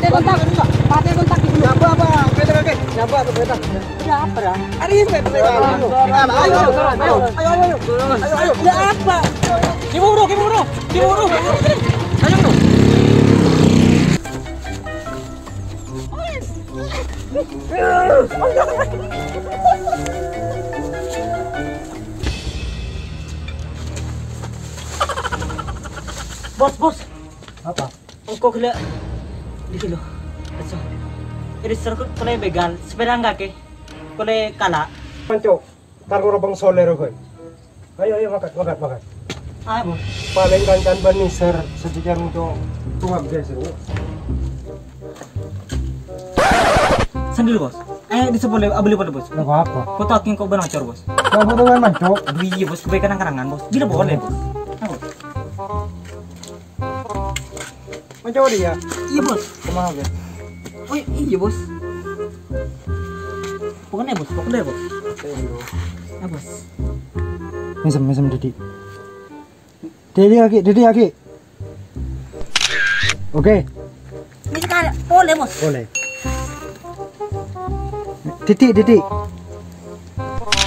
Pakai kontak. Pakai kontak dulu. Nyapa apa? Kereta kaki. Nyapa apa kereta? Ya apa dah? Hari ini ayo. Ya apa? Kibu bro. Ayo bro. Bos. Apa? Engkau kena di kilo. Aso. Ini serkut kena begal. Sepeda enggak ke? Kena kala. Panco. Targo rabang solero ko. Ayo makat. Ah bos. Paling kancan bani sir sejujur untuk tungap desa. Sendiri bos. Ayo disebut abeli pada bos. Enggak apa. Kau tahu kau benar cor bos. Kamu dengan manco. Iya bos, kebaikan karangan bos. Bila boleh bos. Manco dia. Iya bos. Kumaha ge? Oh iya bos. Pokoknya bos. Ya bos. Mesem Didi. Didi lagi. Oke. Ini sekarang boleh bos. Boleh. Didi.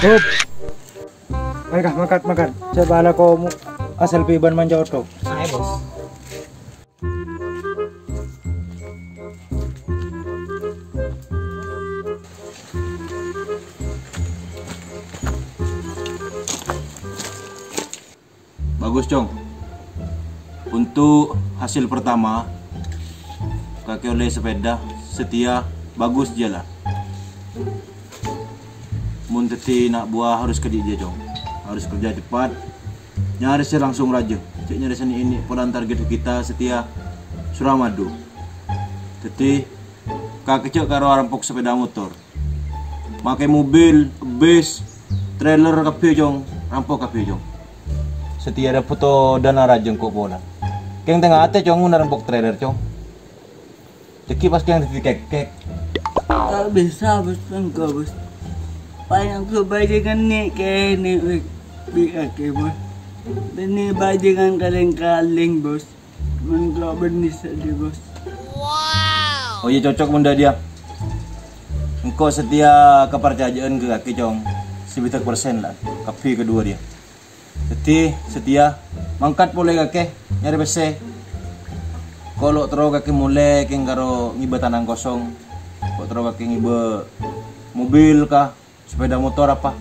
Hop. Ayo makan. Coba ala kau asal piban manja oto. Ayo bos. Bagus Cong. Untuk hasil pertama kakek oleh sepeda setia bagus jalan. Mun teti nak buah harus ke dia Cong. Harus kerja cepat. Nyarisnya langsung raja. Cek nyaris ini pelan target kita setia Suramadu. Teti kakek cek karo rampok sepeda motor. Pakai mobil, bus, trailer kape Cong, rampok kape Cong. Setia ada foto dana rajeng kok bola. Keng tengah ate Cong ngundar rampok trailer Cong. Ceki pas keng titik kek. Tak bisa bos, enggak bos. Payang ke bajikan ni ke ni bikake bos. Ini bajikan kaleng-kaleng bos. Menggak benih saja bos. Oh iya cocok bunda dia. Engkau setia kepercayaan ke kaki Cong. 90% lah. Kapi kedua dia. Jadi setia mangkat boleh kakek nyari bese. Kalau terus kakek mulai keng karo ngibe tanang kosong. Kalau terus kakek ngibe mobil kah, sepeda motor apa.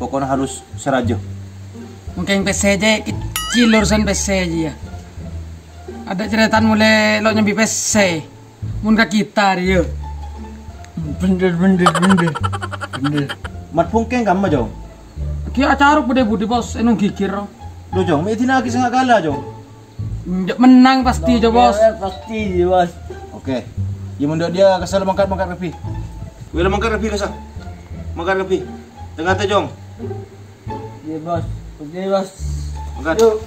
Pokoknya harus serajo. Mungkin PC aja kecil urusan PC aja ya. Ada cerita mulai lo nyambi PC. Mun ka kita dia. Bener. Mat pungkeng kamu Jong. Ki acara bude bos enong gigir. Lo Jong, may tinagi sa ngakala Jong. Menang pasti aja bos. Pasti bos. Oke. Ya mundok dia kesal mangkat rapi. Wila mangkat rapi kasar. Mangkat rapi. Tengah teh Jong. Iya bos. Oke bos. Mangkat. Yuk.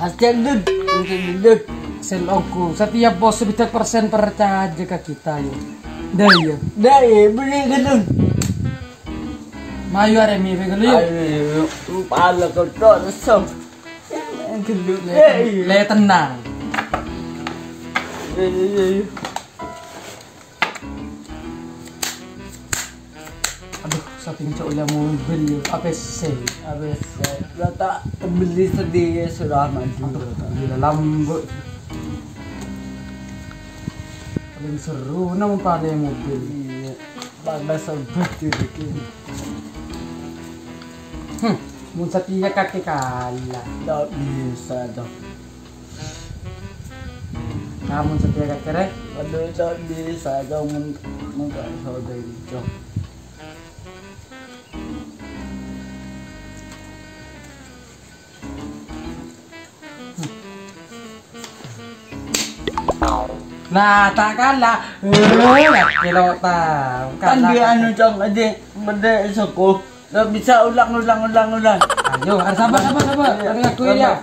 Hasil selongku setiap bos 70% percaya ke kita ya. Daya beri gedung. Mayu aremi begelu yuk. Ayo, pala kau tak resam. Gedung. Le tenang. Aduh, saking cok ulah mobil yuk. APC. Rata beli sedih sudah maju. Gila lambut. Paling seru namun paling mobil. Iya. Bagas sobat itu. Mun setia kaki kalah. Tak bisa dong. Namun setia kaki rek. Aduh, tak bisa dong. Mungkin saudara dong. Nah, tak kalah. Kilo tahu. Kan dia anu cong aja beda soko. Gak bisa ulang. Ayo, sabar. Tadi aku ya.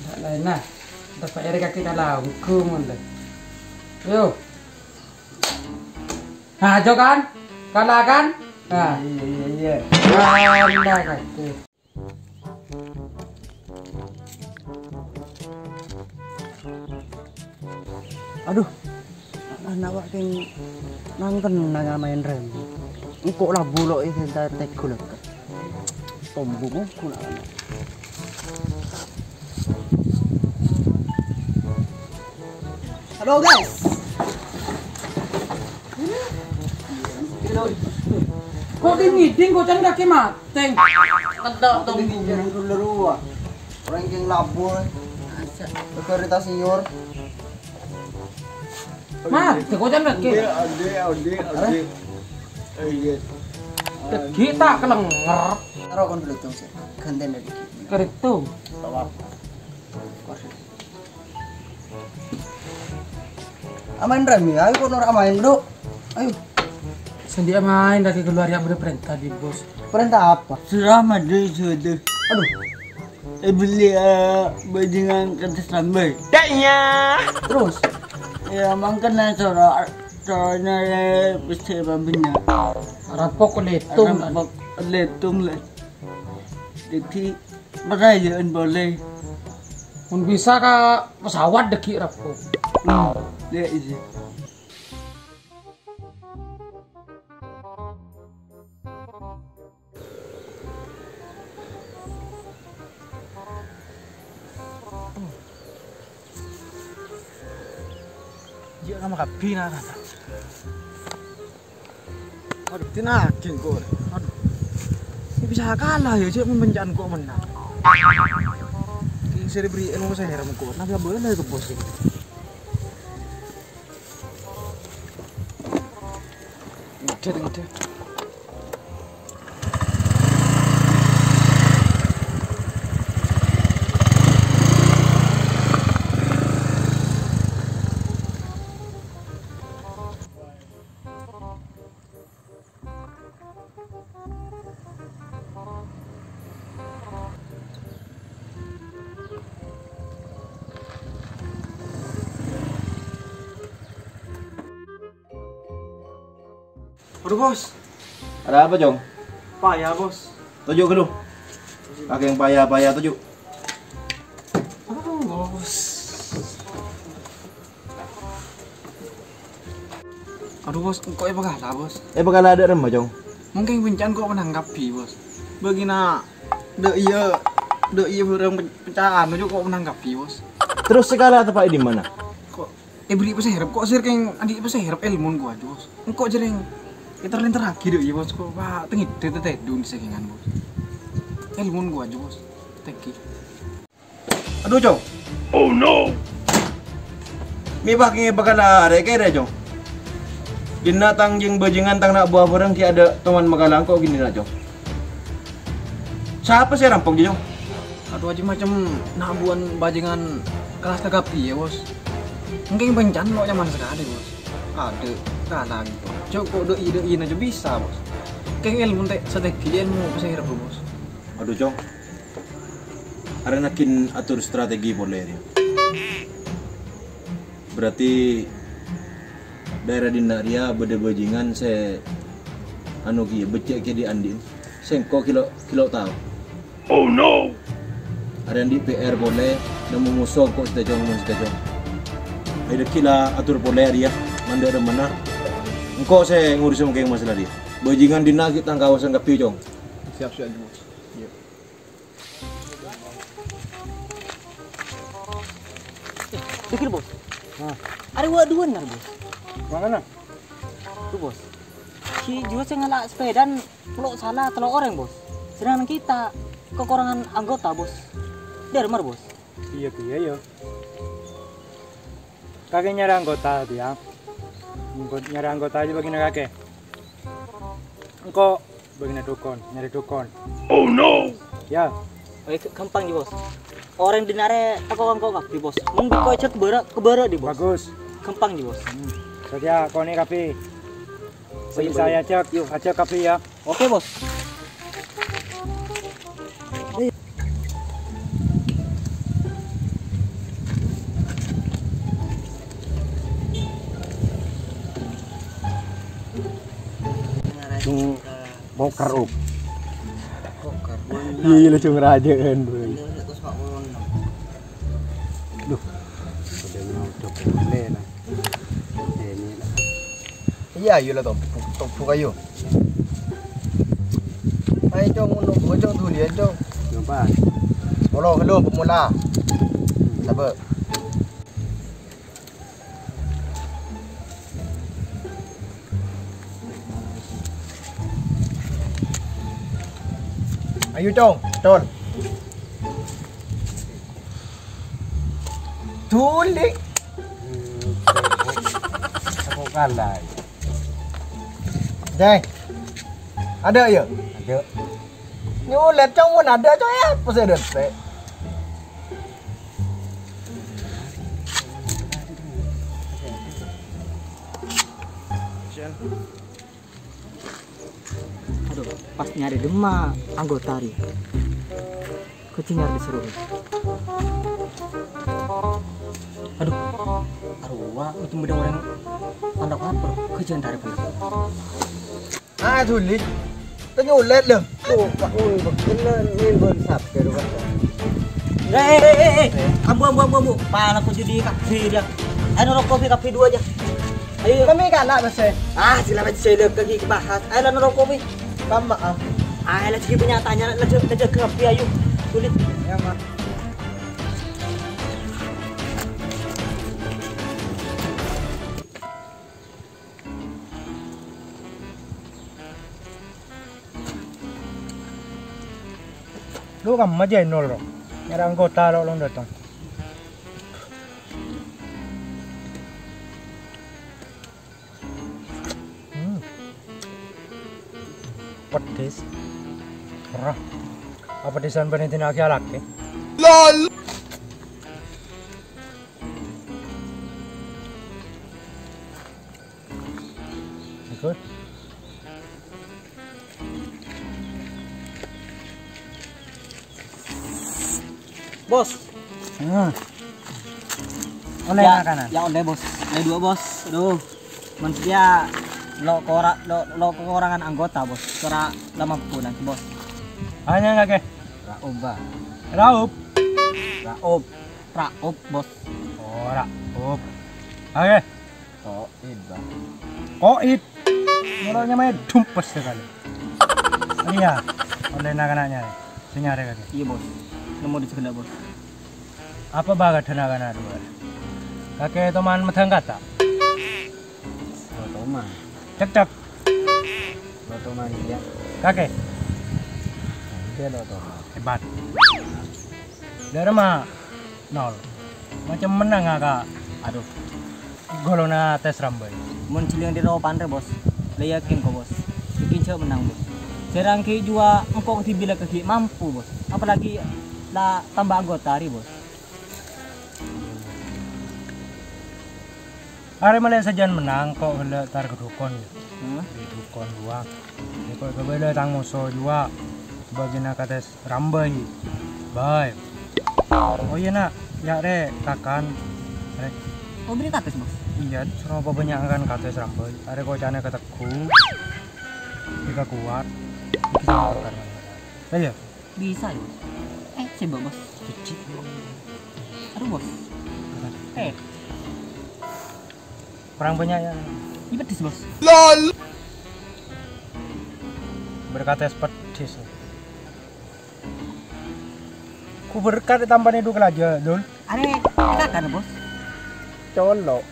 Tak lain nah. Dapat dari kaki kalau aku mulai. Yo. Nah, jo kan? Kalah kan? Nah. Iya. Kalah kaki. Aduh, anak wak ting nangken nang main rem. Engkau lah bulok itu tak tekul. Tombong aku nak. Halo guys. Kok dingin kok jangan kaki mateng. Kedak tombong yang dulu. Orang yang labur. Otoritas siur. Mati kok jangan kaki. Ade. Iya. Kita kelenger. Taruh kon dulu sih. Ganten lagi. Keritu. Bawa. Amain remi, ayo kok norak main dulu. Ayo. Sendia main lagi keluar yang berperintah di bos. Perintah apa? Selamat deh sudah. Aduh. Beli bajingan kertas sampai. Terus. Ya mangkana corona bisa babnya. Rampok letung. Letung lah. Jadi perayaan boleh. Mun bisa ka pesawat deki rampok. Dia isi. Dia nama kabina kan. Aduh, tinakin kok. Aduh. Ini bisa kalah ya, cek membencan kok menang. Ini saya beri ilmu saya heran kok. Nah, boleh ke bos ini. Ngede. Aduh bos, Ada apa, Jong? payah bos. Tujuk dulu. Pakai yang payah-payah tujuk. Aduh bos. Aduh bos, kok ya bagalah bos. Bakal ada remah, Jong. Mungkin bencana kok menanggapi bos. Begina, dek iya orang pecahan aja kok menanggapi bos. Terus segala tempat di mana? Kok beri pas herap kok sir keng adik pas herap ilmu gua aja bos. Engkau jering terlintar lagi deh ya bos kok pak tengit tete dun sekingan bos. Ilmu gua aja bos. Teki. Aduh, Jong. Oh no. Mi bakal ada kira, Jong. Binatang jing bajingan tang nak buah barang ki ada teman magalang kok gini lah, Jong. Siapa sih rampok Jong? Aduh aja macam nabuan bajingan kelas kagapi ya bos. Mungkin bencana lo zaman sekali bos. Ada kalah gitu. Joko doi aja bisa bos. Kayak ilmu teh strategi ilmu pas hirap bos. Aduh, Jong. Ada nakin atur strategi boleh ya. Berarti daerah Dindaria beda bajingan saya anu ki becek ki di andin. Sengko kilo tahu. Oh no. Ada yang di PR boleh nemu musuh kok sudah jong. Ada kila atur boleh dia manda ada mana. Engkau saya ngurusin kayak masalah dia. Bajingan dina kita kawasan kapi jong. Siap bos. Iya. Pikir bos. Ada dua nar bos. Mana? Tuh bos. Si juga saya ngelak sepeda peluk salah telur orang bos. Sedangkan kita kekurangan anggota bos. Dia remar bos. Iya ya. Kakek nyari anggota dia. Nyari anggota aja bagian kakek. Engkau bagian dukun, nyari dukun. Oh no. Ya. Oke, gampang nih bos. orang dinare takok kangko kapi bos. Mun kok cek kebara di bos. Bagus. Kempang di bos. Setia kau nih kapi. Bagi saya cek, acak kapi ya. Oke bos. Cung bokar up. Bokar. Iya cung rajaan boy. Duh. Udah udah boleh lah. Ini lah. Iya ayo lah top kayu. Ayo cong untuk bocong tuh dia cong. Nampak? Hello pemula. Sabar. Ayo cong, Tol. Tulik. Aku kalah. Jai. Ada ya? Ada. Nyulet cong pun ada cong ya. Pas ada. Aduh, pas nyari dema anggota ri. Kucing nyari disuruh. Aduh, wah itu mudah orang tanda apa? Kucing dari bener. Ah tulik. Nyulet loh. Tuh, Pak Ul, bener nih bersab ke rumah. Ambu. Pala ko jadi kafe dia. Ayo rokok kafe 2 aja. Ayo. Kami kalah masih. Sila baca saya lagi bahas. Ayo rokok kopi. Kama ah. Ayo lagi penyataan lagi kafe ayo. Sulit. Ya mah. Lu kan aja nol loh. Nyara anggota lo long datang. Pedes. Parah. Apa desain penitin lagi alak ya? LOL. Ikut. Bos. Oleh Ya, makanan. ya oleh bos. Oleh 2 bos. Aduh. Manusia lo kekurangan anggota bos. Kira 50 nanti bos. Hanya nggak ke? Raup ba. Raup. Raup bos. Oh, raup. Oke. Toid ba. Koit. Mulanya main dumpes sekali. Iya. Oleh nakananya. Senyare kaki. Iya bos. Nemu di sebelah bos. Apa bagat tenaga dua? Kakek teman meteng kata. Otoman. Cek. Otoman dia. Kakek. Dia otoman. Hebat. Dari mah 0. Macam menang agak. Aduh. Golona tes rambai. Mun ciling di rawa pandai bos. Lah yakin kok bos. Bikin cewek menang bos. Serang ke jua engkau bila kaki mampu bos. Apalagi lah tambah anggota hari bos. Hari malah sajian menang kok hele tar kedukon ya. Hmm? Dukon dua. Ni kok kebele tang musuh dua. Bagian kates rambai. Bye. Oh iya nak, ya re kakan. Re. Oh beri kates bos. Iya, suruh apa banyak kan kates rambai. Are kocane keteku. Jika kuat. Bisa makan. Ayo. Bisa ya bos. Coba bos. Cuci. Aduh bos. Kurang banyak ya. Ini pedes bos. LOL. Berkata pedes. Ku berkat tambah itu aja, Dul. Are kita kan bos. Colok.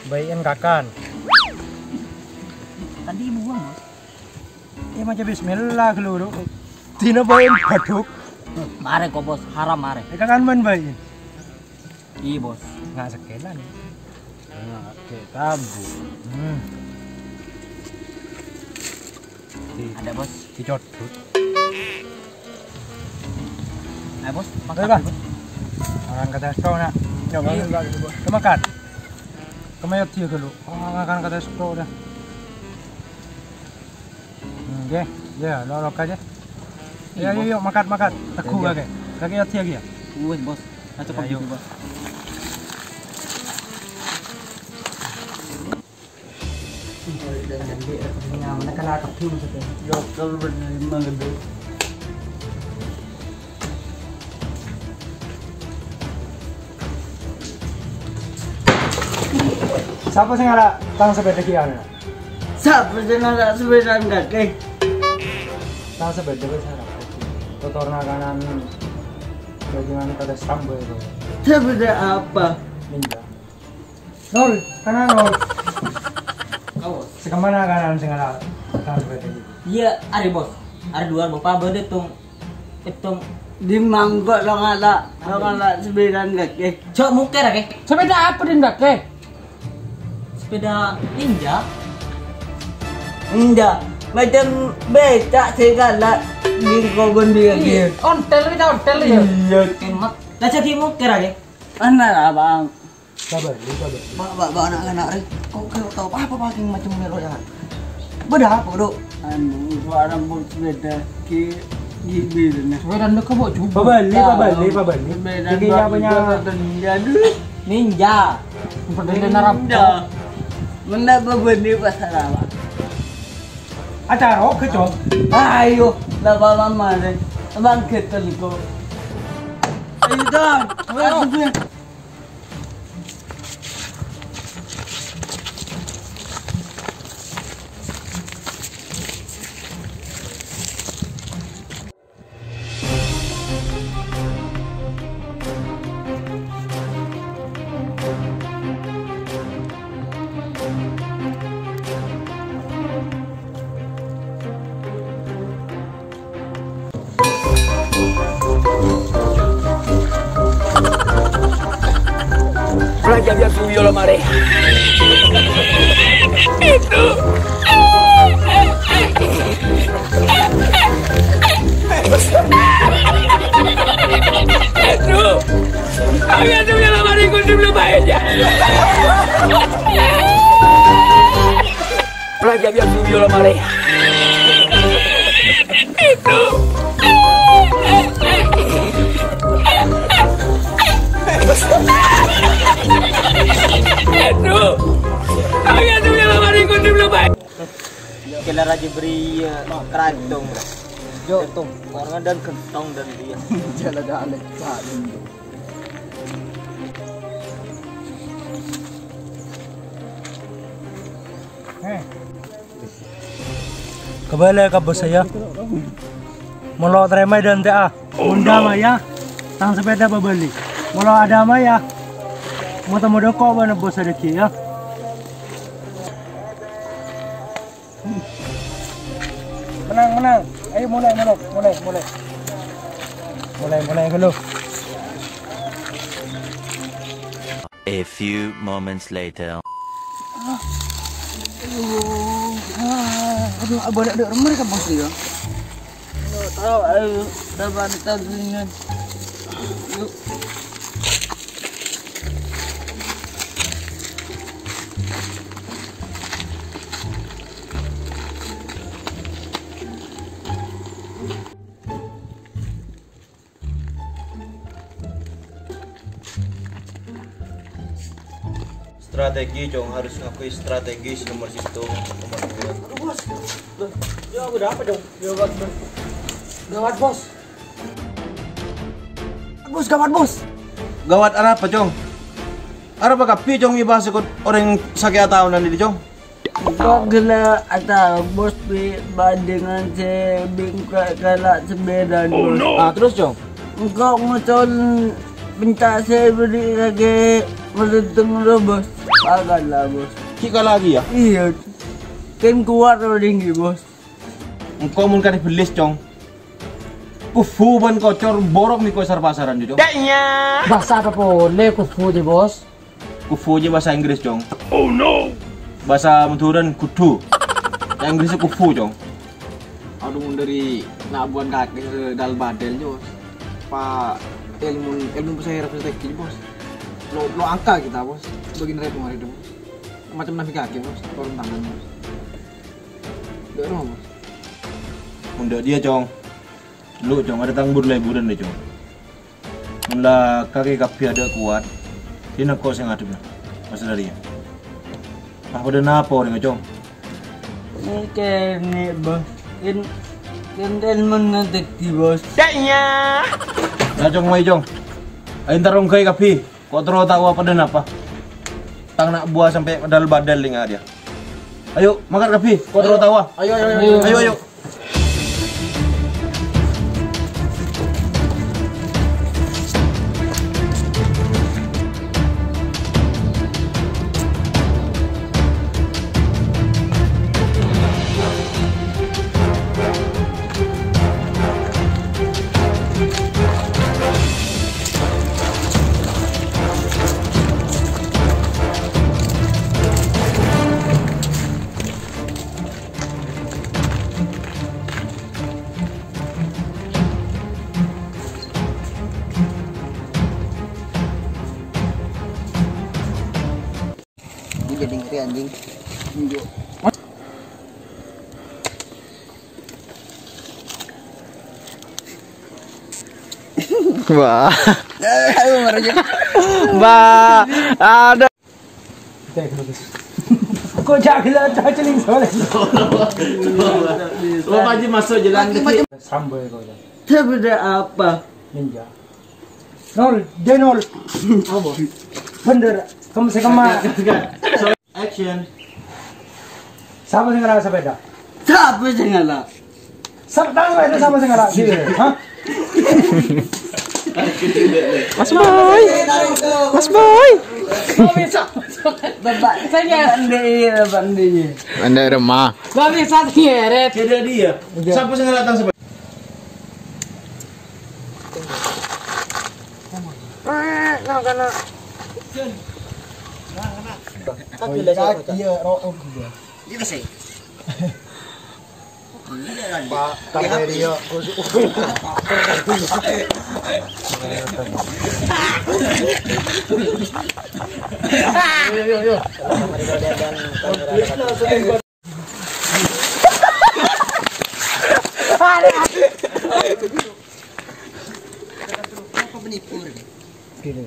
Bayin kakan. Tadi buang bos. Macam bismillah keluru. Tina bayin baduk. Mare kok bos, haram mare. Kakan man bayin. Iya bos. Nggak sekelan. Nggak ke tabu. Ada bos. Dicodot. Ayo bos, Ayo, makan Bang. bos. Makan kata stro nak. Ya bang, kita makan. Kemayot dia dulu. Oh, makan kata stro dah. Oke, ya, lo aja. Ya, yuk makan. Teku kage. Kage yot dia ya. Wes bos, nah cepat Ayo. gitu bos. Mana kena kapi maksudnya? Dokter berterima gede. Siapa sih ngala tang sepeda kian? Siapa sih nak sepeda kaki? Tang sepeda ke sana. Totorna kanan bajingan kata sambo itu. Sepeda apa? Ninja. Nol, kanan nol. Kau? Sekamana kanan sing ngala tang sepeda gitu. Iya, ada bos. Ada dua bapak berde hitung Di mangkok lo ngala sepeda kaki. cok muker ya, Sepeda apa din bake? sepeda ninja. Enggak, macam becak segala di kebun dia gitu. Ontel kita ontel ya. Iya, Kemat. Lah jadi muker ya. mana abang? Sabar. Bawa anak-anak kau tahu apa pakai macam melo ya. Beda apa dok? Anu, gua rambut sepeda ki gini nih. Sepeda anda kau bawa juga. Pabali. Sepeda Giginya punya Jadi Ninja. Sepeda narap. enggak. Menapa benih pasar apa? acara ke cok. Ayo, lama mama deh. Abang ketel ko. Ayo dong, ayo. Playa biar subió la marea. Itu. Había subido la marea y consumió paella. Playa biar subió la marea. Itu. Itu. Había subido la marea y consumió paella. Kela raja beri kerantong. Jo tuh, orang dan kentong dan dia. Jalan jalan. Kebalik ke bos saya. Molo terima dan TA. Unda maya. Tang sepeda pabali. Molo ada maya. Mau temu doko mana bos ada ki ya. Menang. Ayo mulai dulu. A few moments later. Aduh, abang ada mereka bos dia. Tahu, ayo, dapat tandingan. Yuk. Strategi Jong harus ngakui strategis nomor situ nomor 2. Bos. Ya udah apa dong? Gawat bos. Gawat bos. Gawat apa Jong? Apa kapi Jong ibas ikut orang sakit atau nanti Jong? Gila atau bos bi bandingan si bingkai kalah sepeda bos. Ah terus Jong? Engkau ngecol minta saya beri lagi merentung lo bos. Agaklah bos. Kika lagi ya? Iya. Kan kuat lo tinggi bos. Engkau mun kan belis Jong. Kufu ban kocor borok nih pasar pasaran Jong. Bahasa apa boleh kufu di bos? Kufu aja bahasa Inggris Jong. Oh no. Bahasa Maduran kudu. Yang Inggrisnya kufu Jong. Aduh dari labuan kaki ke dal badel jos. Pak ilmu saya representasi bos. Lo angka kita bos. Bagian dari pengaruh itu bos. Macam navigasi bos. Turun tangan bos. Gak bos. Untuk dia cong. Lu cong ada tangbur leburan deh cong. Mula kaki kapi ada kuat. Dia nak kau yang adem lah. Masa dari ya. Apa dah napa orang cong? Ini kene bos. Kan mengetik di bos. Nah cong mai cong. Ayo tarung kai kapi. Kau terus tahu apa dan apa? Tang nak buah sampai badal linga dia. Ayo makan kapi. Kau terus tahu. Ayo. Jadi ngeri anjing. Wah. Ada. Kok jaga celing soalnya. Oh Pak Haji masuk jalan kecil. Sampai kau dah. Sebenarnya apa? Ninja. Nol, denol. Apa? Bener. Kamu sekama. Action. Siapa sih ngerak sepeda? Siapa sih ngalah? Sabtang itu sama sih ngerak sih. Hah? Mas Boy. Bapak saya bandi. Anda remah. Babi saat nyeret. Tidak dia. Siapa yang datang sebentar? Iya, roh juga. Ini sih. Pak, tak dia. Apa penipu ini? Gini.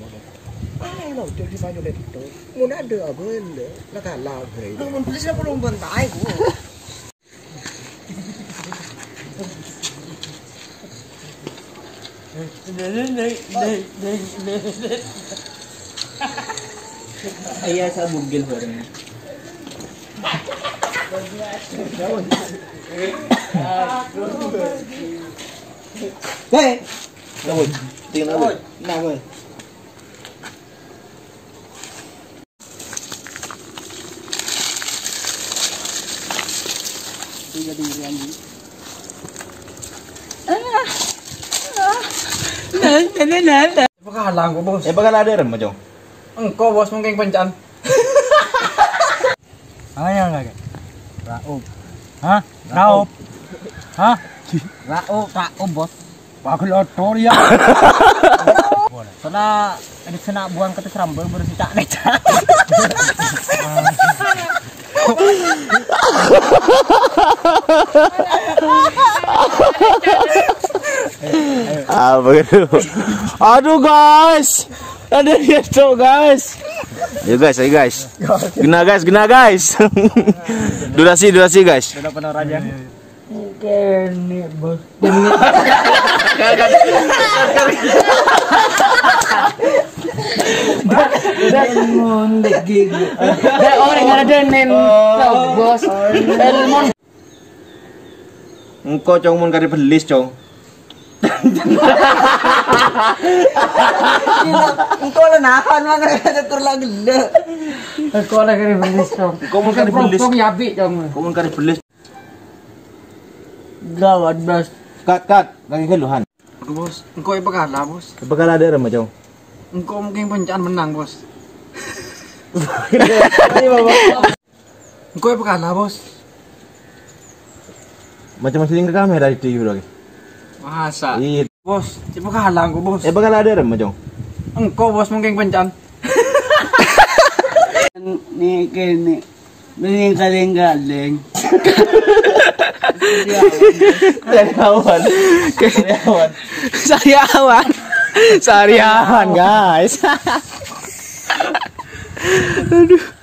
Ai lo jadi banyak itu. Mun ada apa ende? Lah kan lah gue. Lu mun polisi belum bentai gua. Ayah saya bugil bareng. Hei, Namun, tinggal namun. namun. Tiga diri anjing. Nah. Pakalang ko bos. Bakal ada rem macam. Engkau bos mungkin pencan. Ayah enggak kan? Raup. Hah? Raup. Hah? Raup bos. Pakai lotor ya. Soalnya ada senak buang kata serambel bersih tak necak. Begitu. Aduh guys. Ada gitu guys. Ayo guys. Gena guys. durasi guys. Sudah penuh raja. Kene bos. Elmon lagi. Orang ada nen. Bos. Elmon. Engkau cong mun kari belis cong. Engkau lah nahan mah kada kurang gede. Kau lagi belis dong. Engkau mun kari belis. Kau yabi dong. Engkau mun kari belis. Gawat bos. Kat. Lagi keluhan. Aduh bos, engkau yang pakalah bos. Bakal ada rem macam. Engkau mungkin pencan menang bos. Engkau yang pakalah bos. Macam masih ke kamera itu lagi. Masa? Iya. Bos, coba kalah aku bos. Bakal ada rem Jong. Engkau bos mungkin pencan. Nih kene. Beli kaleng-kaleng. Sariawan guys. Aduh.